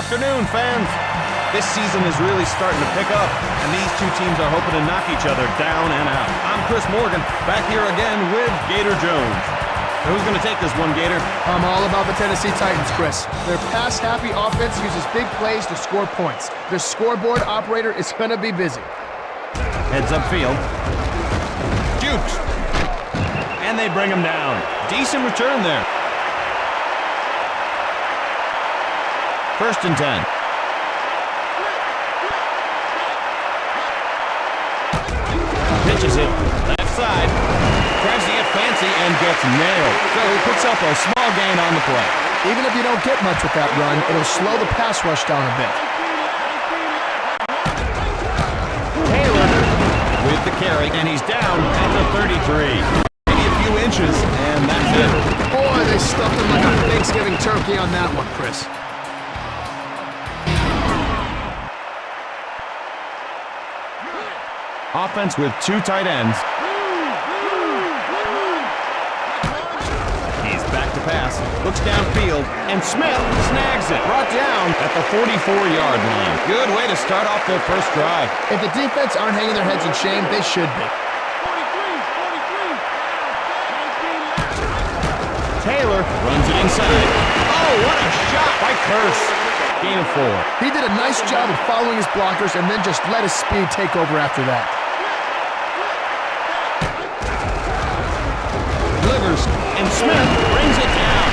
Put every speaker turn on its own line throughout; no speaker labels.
afternoon, fans. This season is really starting to pick up, and these two teams are hoping to knock each other down and out. I'm Chris Morgan, back here again with Gator Jones. Who's going to take this one, Gator?
I'm all about the Tennessee Titans, Chris. Their pass-happy offense uses big plays to score points. Their scoreboard operator is going to be busy.
Heads upfield. Jukes. And they bring him down. Decent return there. 1st and 10. Pitches it. Left side. Tries to get fancy and gets nailed. So he picks up a small gain on the play.
Even if you don't get much with that run, it'll slow the pass rush down a bit.
Taylor with the carry, and he's down at the 33. Maybe a few inches, and that's it.
Boy, they stuffed him like a Thanksgiving turkey on that one, Chris.
Offense with 2 tight ends. He's back to pass. Looks downfield, and Smith snags it. Brought down at the 44-yard line. Good way to start off their first drive.
If the defense aren't hanging their heads in shame, they should be.
Taylor runs it inside. Oh, what a shot by Curse. Gain of 4.
He did a nice job of following his blockers and then just let his speed take over after that.
Delivers, and Smith brings it down.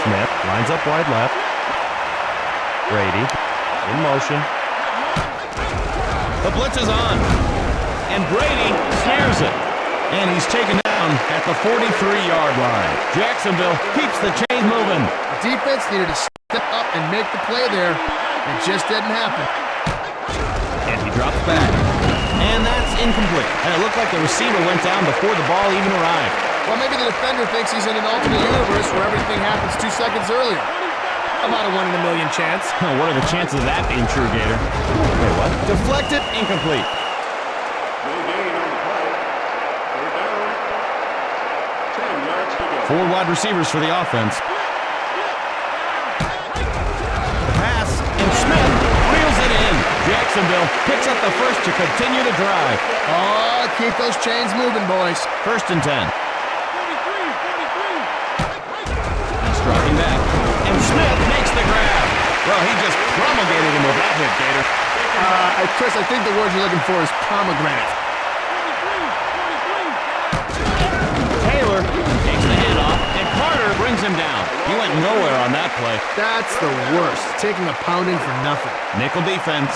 Smith lines up wide left. Brady in motion. The blitz is on, and Brady snares it. And he's taken down at the 43-yard line. Jacksonville keeps the chains moving.
The defense needed to step up and make the play there. It just didn't happen.
And he drops back. And that's incomplete. And it looked like the receiver went down before the ball even arrived.
Well, maybe the defender thinks he's in an alternate universe where everything happens 2 seconds earlier. About a 1 in a million chance.
What are the chances of that being true, Gator? Wait, what? Deflected, incomplete. Four wide receivers for the offense. The pass, and Smith reels it in. Jacksonville picks up the first to continue the drive.
Oh, keep those chains moving, boys.
1st and 10. He's dropping back, and Smith makes the grab. Well, he just promulgated him with that hit, Gator.
Chris, I think the word you're looking for is pomegranate.
Taylor takes the handoff, and Carter brings him down. He went nowhere on that play.
That's the worst, taking a pounding for nothing.
Nickel defense.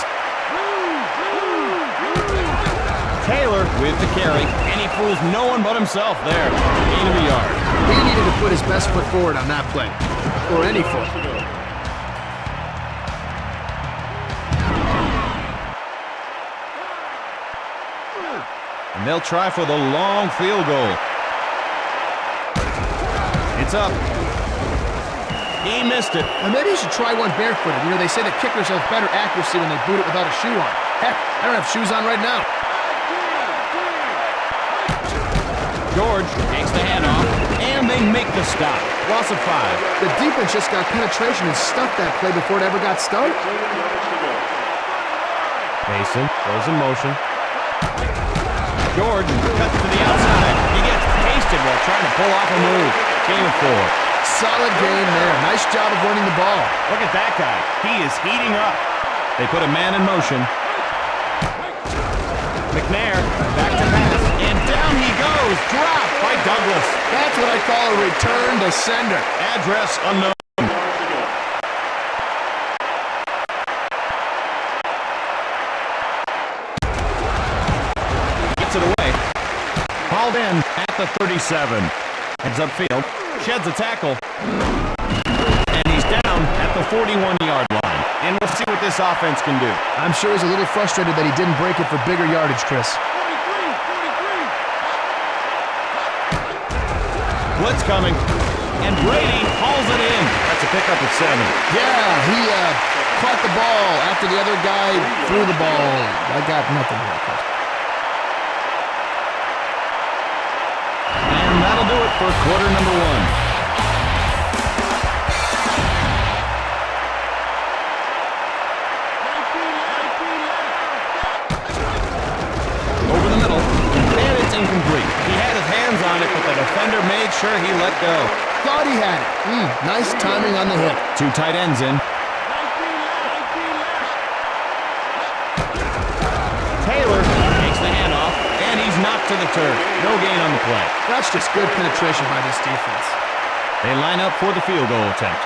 Taylor with the carry, and he fools no one but himself there. Gain of a yard.
He needed to put his best foot forward on that play, or any foot.
And they'll try for the long field goal. It's up. He missed it.
Well, maybe you should try one barefooted. You know, they say that kickers have better accuracy when they boot it without a shoe on. Heck, I don't have shoes on right now.
George takes the handoff, and they make the stop. Loss of 5.
The defense just got penetration and stuffed that play before it ever got started.
Mason goes in motion. George cuts to the outside. He gets pasted while trying to pull off a move. Gain of 4.
Solid game there. Nice job of running the ball.
Look at that guy. He is heating up. They put a man in motion. McNair back to pass. And down he goes. Dropped by Douglas.
That's what I call a return to sender.
Address unknown. Gets it away. Hauled in at the 37. Heads upfield. Sheds a tackle. And he's down at the 41-yard line. And we'll see what this offense can do.
I'm sure he's a little frustrated that he didn't break it for bigger yardage, Chris.
Blitz coming. And Brady hauls it in. That's a pickup at 7.
Yeah, he caught the ball after the other guy threw the ball. I got nothing here, Chris.
And that'll do it for quarter number 1. sure he let go.
Thought he had it. Nice timing on the hit.
Two tight ends in. Taylor takes the handoff, and he's knocked to the turf. No gain on the play.
That's just good penetration by this defense.
They line up for the field goal attempt.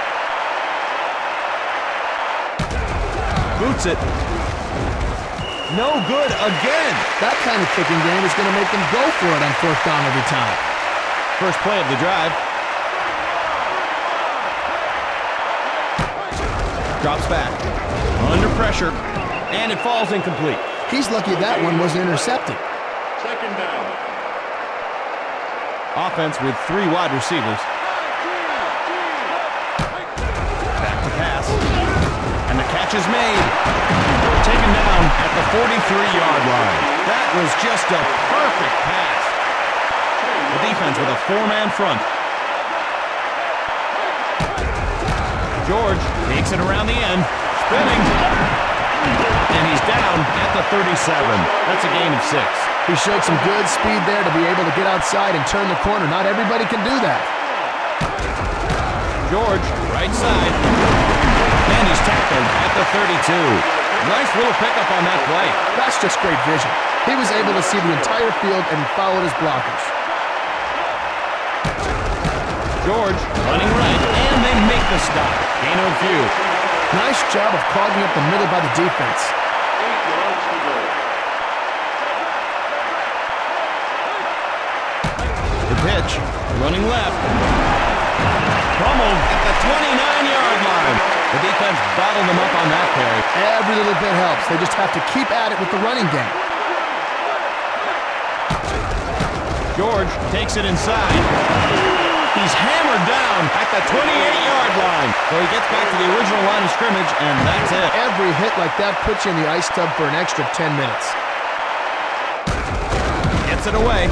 Boots it. No good again.
That kind of kicking game is going to make them go for it on fourth down every time.
First play of the drive. Drops back. Under pressure. And it falls incomplete.
He's lucky that one wasn't intercepted.
Second down.
Offense with three wide receivers. Back to pass. And the catch is made. Taken down at the 43-yard line. That was just a perfect pass. The defense with a four-man front. George takes it around the end. Spinning. And he's down at the 37. That's a gain of 6.
He showed some good speed there to be able to get outside and turn the corner. Not everybody can do that.
George, right side. And he's tackled at the 32. Nice little pickup on that play.
That's just great vision. He was able to see the entire field and he followed his blockers.
George running right, and they make the stop. Gain of a few.
Nice job of clogging up the middle by the defense.
8 yards to go.
The pitch, running left. Pummeled at the 29-yard line. The defense bottled them up on that carry.
Every little bit helps. They just have to keep at it with the running game.
George takes it inside. He's hammered down at the 28-yard line. So he gets back to the original line of scrimmage, and that's it.
Every hit like that puts you in the ice tub for an extra 10 minutes.
Gets it away.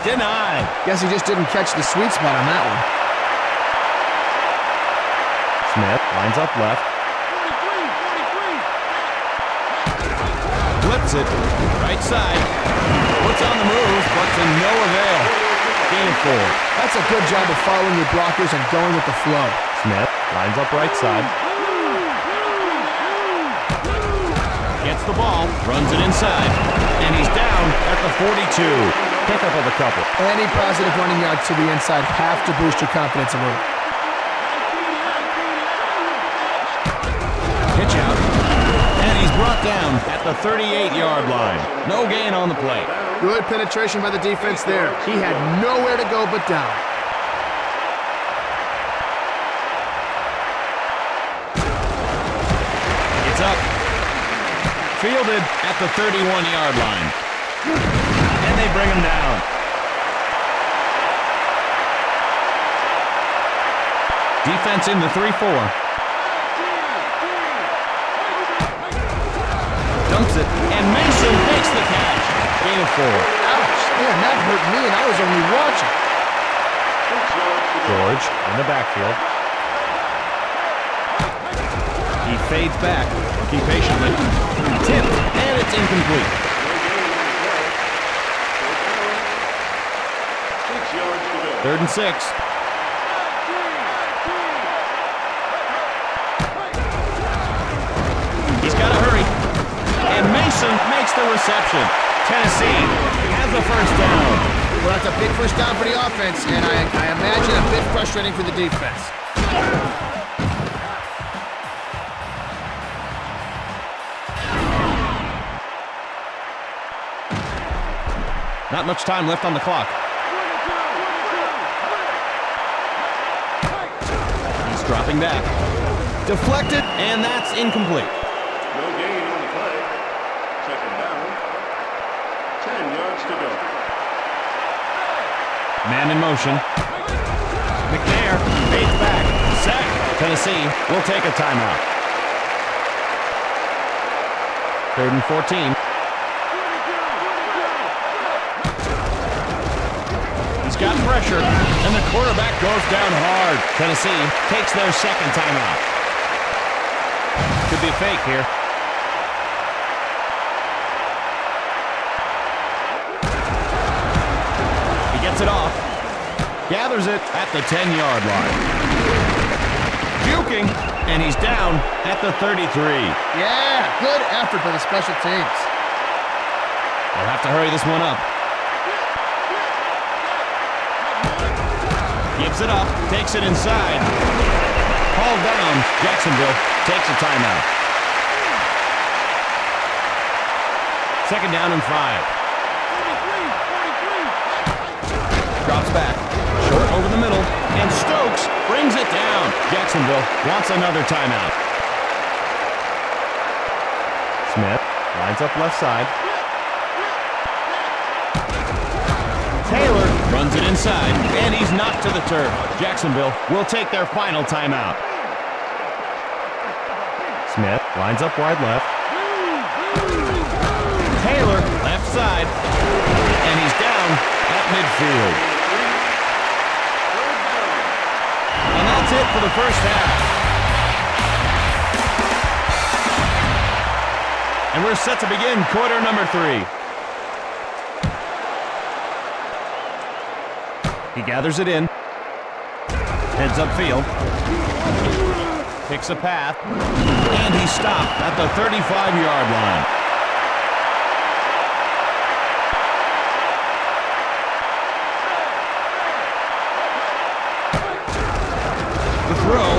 Denied.
Guess he just didn't catch the sweet spot on that one.
Smith lines up left. 43. Flips it. Right side. Puts on the move, but to no avail. Gain of 4.
That's a good job of following your blockers and going with the flow.
Smith lines up right side. Gets the ball, runs it inside, and he's down at the 42. Pickup of a couple.
Any positive running yards to the inside have to boost your confidence a little.
Pitch out, and he's brought down at the 38-yard line. No gain on the play.
Good penetration by the defense there. He had nowhere to go but down.
It's up. Fielded at the 31-yard line. And they bring him down. Defense in the 3-4. Dumps it, and Mason makes the catch. Gain of 4.
Ouch! Man, that hurt me and I was only watching.
6 yards to go.
George in the backfield. He fades back. Looking patiently. Tipped, and it's incomplete.
6 yards to go.
3rd and 6. He's got to hurry. And Mason makes the reception. Tennessee has the first down.
Well, that's a big first down for the offense, and I imagine a bit frustrating for the defense.
Not much time left on the clock. He's dropping back. Deflected, and that's incomplete.
No gain on the play. Second down. 10 yards to go.
Man in motion. McNair fades back. Sack. Tennessee will take a timeout. 3rd and 14. He's got pressure, and the quarterback goes down hard. Tennessee takes their second timeout. Could be a fake here. He gets it off. gathers it at the 10-yard line. Juking, and he's down at the 33.
Yeah, good effort by the special teams.
They'll have to hurry this one up. Gives it up, takes it inside. Called down, Jacksonville takes a timeout. Second down and 5. Drops back, short over the middle, and Stokes brings it down. Jacksonville wants another timeout. Smith lines up left side. Taylor runs it inside, and he's knocked to the turf. Jacksonville will take their final timeout. Smith lines up wide left. Taylor, left side, and he's down at midfield. And that's it for the first half. And we're set to begin quarter number 3. He gathers it in. Heads upfield. Picks a path. And he's stopped at the 35-yard line. The throw,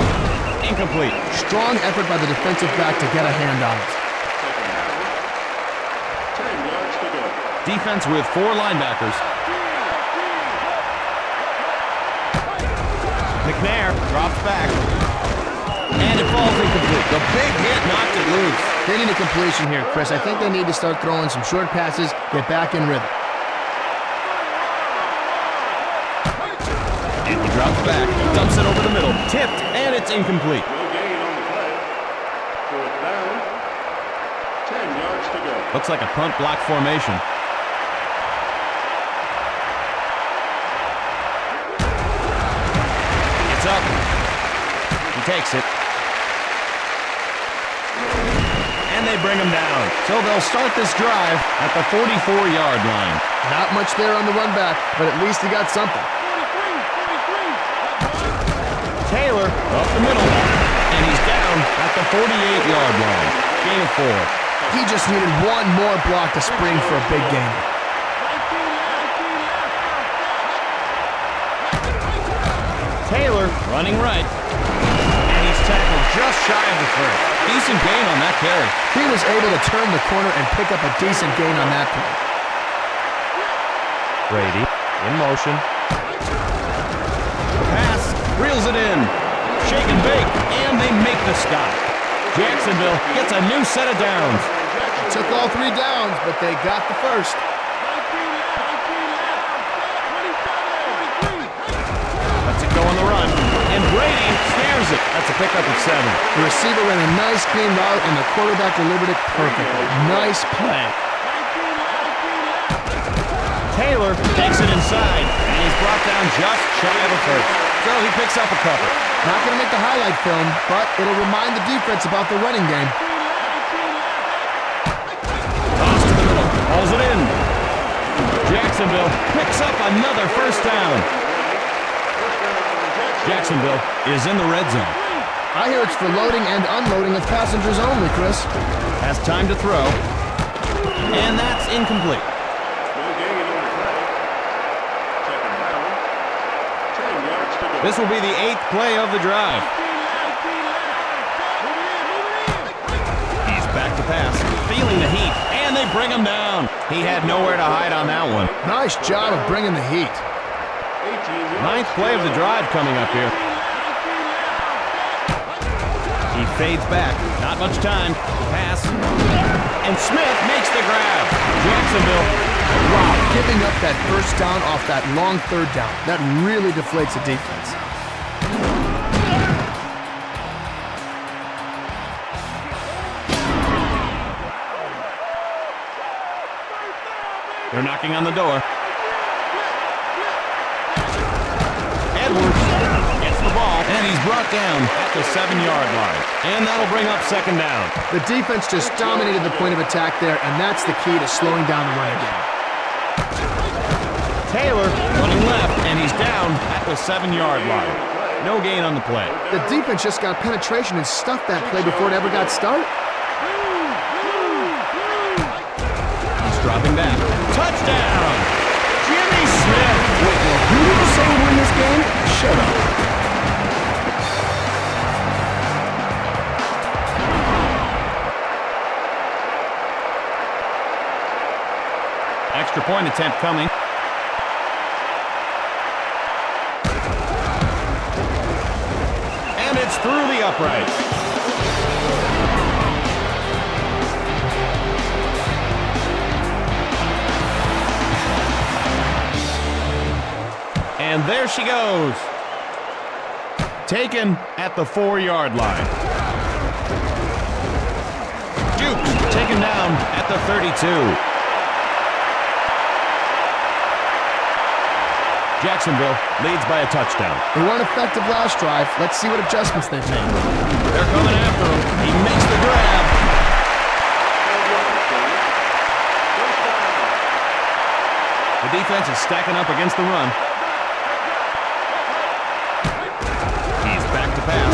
incomplete.
Strong effort by the defensive back to get a hand on it.
10 yards to go.
Defense with 4 linebackers. McNair drops back. And it falls incomplete. The big hit knocked it loose.
They need a completion here, Chris. I think they need to start throwing some short passes, get back in rhythm.
And he drops back, dumps it over the middle, tipped, and it's incomplete.
No gain on the play. Fourth down. 10 yards to go.
Looks like a punt block formation. It's up. He takes it. And they bring him down. So they'll start this drive at the 44-yard line.
Not much there on the run back, but at least he got something.
Taylor up the middle, and he's down at the 48-yard line. Gain of 4.
He just needed one more block to spring for a big gain.
Taylor running right, and he's tackled just shy of the first. Decent gain on that carry.
He was able to turn the corner and pick up a decent gain on that play.
Brady in motion. Pass, reels it in. Shake and bake, and they make the stop. Jacksonville gets a new set of downs.
It took all 3 downs, but they got the first.
Lets it go on the run, and Brady snares it. That's a pickup of 7.
The receiver ran a nice clean route, and the quarterback delivered it perfectly. Nice play.
Taylor takes it inside, and he's brought down just shy of a first. So he picks up a cover.
Not going to make the highlight film, but it'll remind the defense about the running game.
Toss to the middle, hauls it in. Jacksonville picks up another first down. Jacksonville is in the red zone.
I hear it's for loading and unloading of passengers only, Chris.
Has time to throw. And that's incomplete.
No gain on the play. Second down. 10 yards to go.
This will be the 8th play of the drive. He's back to pass, feeling the heat, and they bring him down. He had nowhere to hide on that one.
Nice job of bringing the heat.
9th play of the drive coming up here. He fades back. Not much time. Pass. And Smith makes the grab. Jacksonville.
Wow, giving up that first down off that long 3rd down. That really deflates the defense.
They're knocking on the door. Edwards gets the ball, and he's brought down at the 7-yard line. And that'll bring up second down.
The defense just dominated the point of attack there, and that's the key to slowing down the running game.
Taylor running left, and he's down at the 7-yard line. No gain on the play.
The defense just got penetration and stuffed that play before it ever got started.
He's dropping back. Touchdown! Jimmy Smith!
Wait, well, who did you say would win this game? Shut up.
Extra point attempt coming. And it's through the uprights. And there she goes. Taken at the 4-yard line. Jukes taken down at the 32. Jacksonville leads by a touchdown.
They weren't effective last drive. Let's see what adjustments they've made.
They're coming after him. He makes the grab. The defense is stacking up against the run. He's back to pass.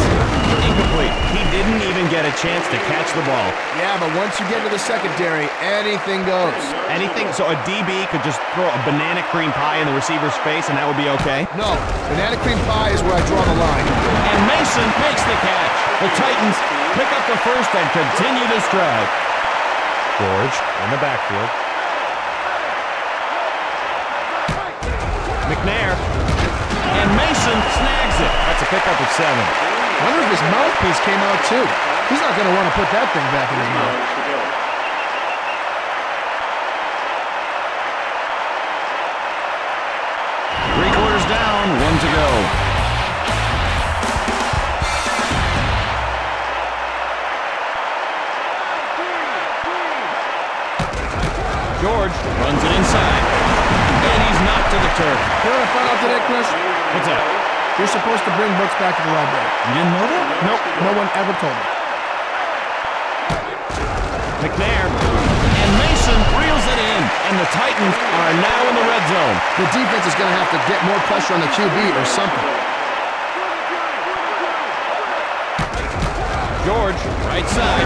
Incomplete. He didn't even get a chance to catch the ball.
Yeah, but once you get to the secondary, anything goes.
Anything, so a DB could just throw a banana cream pie in the receiver's face and that would be okay?
No, banana cream pie is where I draw the line.
And Mason makes the catch. The Titans pick up the first and continue this drive. George in the backfield. McNair. And Mason snags it. That's a pickup of 7.
I wonder if his mouthpiece came out too. He's not going to want to put that thing back in his mouth.
Three-quarters down, 1 to go. George runs it inside. And he's knocked to the turf.
You know what I found out today, Chris?
What's that?
You're supposed to bring books back to the library.
You didn't know that?
Nope, no one ever told me.
McNair. And Mason reels it in. And the Titans are now in the red zone.
The defense is going to have to get more pressure on the QB or something.
George, right side.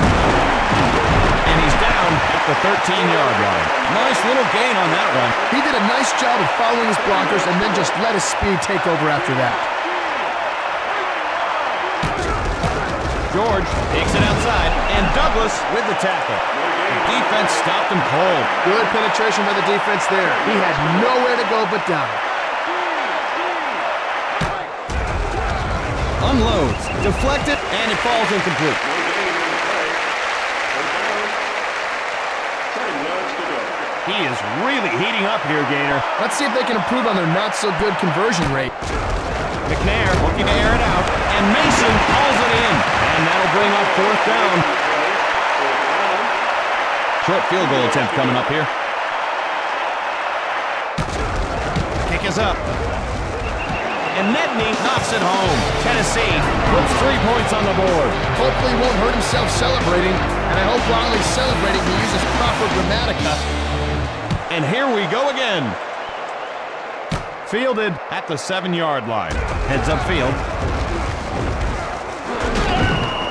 And he's down at the 13-yard line. Nice little gain on that run.
He did a nice job of following his blockers and then just let his speed take over after that.
George takes it outside, and Douglas with the tackle. The defense stopped him cold.
Good penetration by the defense there. He had nowhere to go but down.
Unloads, deflected, and it falls incomplete. He is really heating up here, Gator.
Let's see if they can improve on their not-so-good conversion rate.
McNair looking to air it out, and Mason hauls it in. And that'll bring up 4th down. Short field goal attempt coming up here. Kick is up. And Nedney knocks it home. Tennessee puts 3 points on the board.
Hopefully he won't hurt himself celebrating, and I hope while he's celebrating he uses proper grammatica.
And here we go again. Fielded at the 7-yard line. Heads upfield.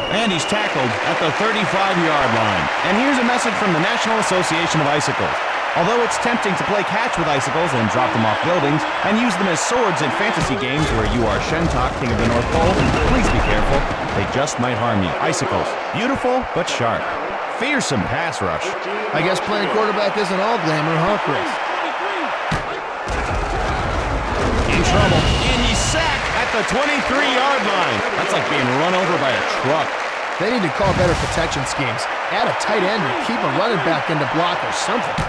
And he's tackled at the 35-yard line. And here's a message from the National Association of Icicles. Although it's tempting to play catch with icicles and drop them off buildings and use them as swords in fantasy games where you are Shentok, King of the North Pole, please be careful. They just might harm you. Icicles. Beautiful, but sharp. Fearsome pass rush.
I guess playing quarterback isn't all glamour, huh, Chris?
In trouble. And he's sacked at the 23-yard line. That's like being run over by a truck.
They need to call better protection schemes. Add a tight end or keep a running back in to block or something.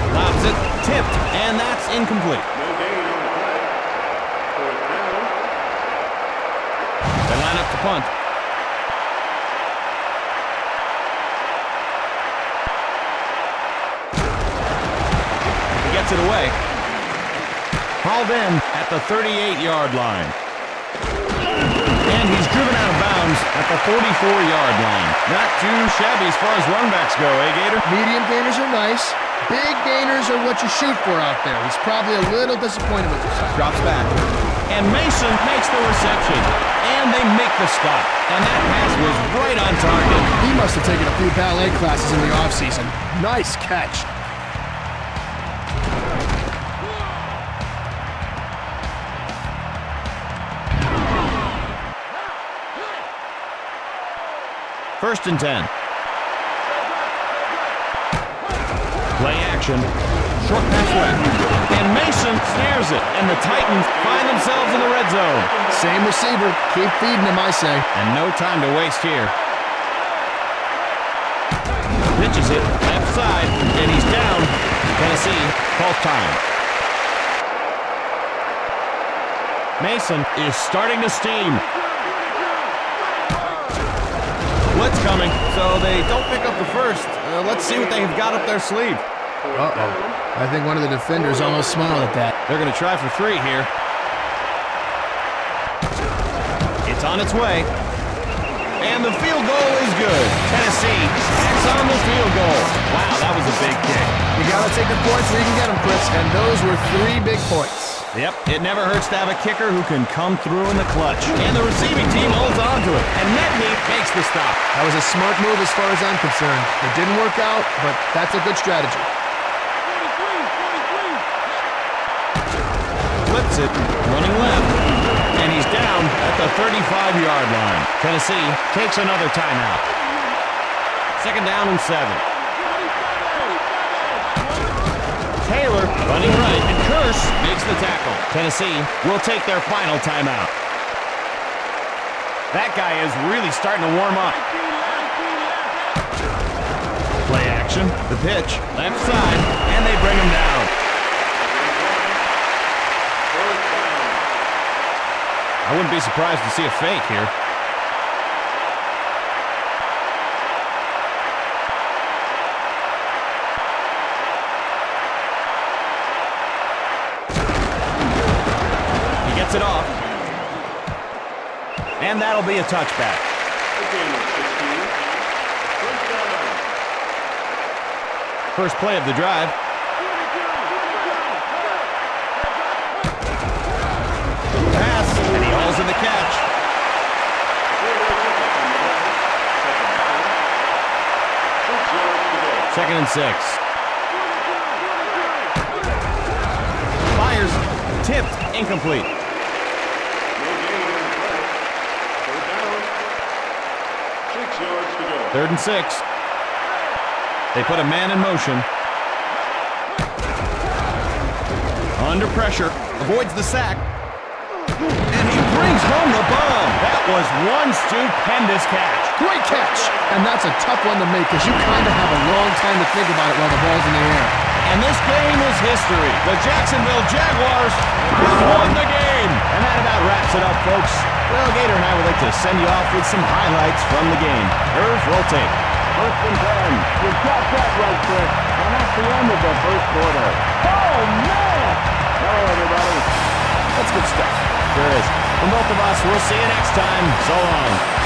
Lobs it, tipped, and that's incomplete.
No gain on the play. 4th down.
They line up to punt. He gets it away. Hauled in at the 38-yard line. And he's driven out of bounds at the 44-yard line. Not too shabby as far as runbacks go, eh, Gator?
Medium gainers are nice. Big gainers are what you shoot for out there. He's probably a little disappointed with himself.
Drops back. And Mason makes the reception. And they make the stop. And that pass was right on target.
He must have taken a few ballet classes in the offseason. Nice catch.
First and 10. Play action. Short pass left. And Mason snares it. And the Titans find themselves in the red zone.
Same receiver. Keep feeding him, I say.
And no time to waste here. Pitches it left side. And he's down. Tennessee calls time. Mason is starting to steam. Blitz coming, so they don't pick up the first. Let's see what they've got up their sleeve.
Uh-oh. I think one of the defenders almost smiled at that.
They're going to try for 3 here. It's on its way. And the field goal is good. Tennessee tacks on the field goal. Wow, that was a big kick.
You got to take the points where you can get them, Chris, and those were 3 big points.
Yep, it never hurts to have a kicker who can come through in the clutch. And the receiving team holds on to it. And Medney makes the stop.
That was a smart move as far as I'm concerned. It didn't work out, but that's a good strategy.
Flips it, running left. And he's down at the 35-yard line. Tennessee takes another timeout. Second down and 7. Taylor running right, and Curse makes the tackle. Tennessee will take their final timeout. That guy is really starting to warm up. Play action, the pitch, left side, and they bring him down. I wouldn't be surprised to see a fake here. Gets it off. And that'll be a touchback. First play of the drive. Pass, and he hauls in the catch. Second and 6. Fires, tipped, incomplete. Third and 6. They put a man in motion. Under pressure. Avoids the sack. And he brings home the bomb. That was one stupendous catch.
Great catch. And that's a tough one to make because you kind of have a long time to think about it while the ball's in the air.
And this game is history. The Jacksonville Jaguars have won the game. And that about wraps it up, folks. Well, Gator and I would like to send you off with some highlights from the game. Irv, roll tape.
First and 10. You got that right, Chris. And that's the end of the first quarter. Oh, man! Hello, everybody.
That's good stuff. Sure is. From both of us, we'll see you next time. So long.